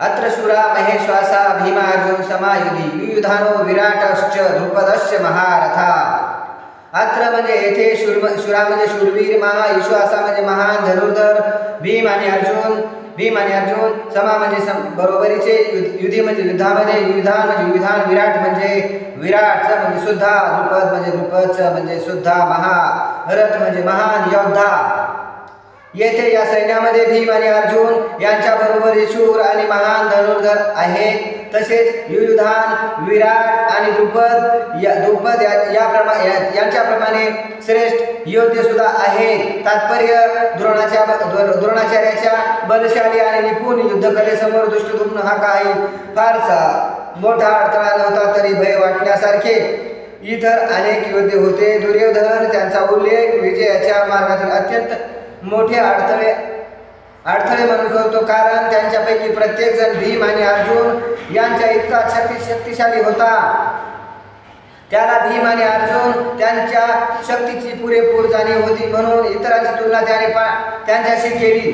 अत्र शूरा महेश्वासा भीमार्जुन समायुधी युयुधानो विराटश्च द्रुपदश्च महारथा। अत्र म्हणजे येथे शूरा म्हणजे शूरवीर, विश्वासा म्हणजे महान धनुर्धर, भीम आणि अर्जुन समा म्हणजे बरोबरीचे, युधी म्हणजे युद्धामध्ये, युयुधान म्हणजे युयुधान, विराट म्हणजे विराट म्हणजे सुद्धा, द्रुपद म्हणजे द्रुपद म्हणजे सुद्धा, महारथ म्हणजे महान योद्धा। येथे या सैन्यामध्ये भीम आणि अर्जुन यांच्या बरोबरी शूर आणि महान धनुर्धर आहेत। तसेच युयुधान, विराट आणि द्रुपद यांच्याप्रमाणे श्रेष्ठ योद्धे सुद्धा आहेत। तात्पर्य द्रोणाचार्याच्या बलशाली आणि निपुण युद्धकलेसमोर धृष्टद्युम्न हा काही फारसा मोठा अडथळा नव्हता, तरी भय वाटण्यासारखे इतर अनेक योद्धे होते। दुर्योधन त्यांचा उल्लेख विजयाच्या मार्गातील अत्यंत मोठे अडथळे म्हणून करतो, कारण त्यांच्यापैकी प्रत्येक जण भीम आणि अर्जुन यांच्या इतका शक्तिशाली होता। त्याला भीम आणि अर्जुन त्यांच्या शक्तीची पुरेपूर जाणीव होती, म्हणून इतरांची तुलना त्याने त्यांच्याशी केली।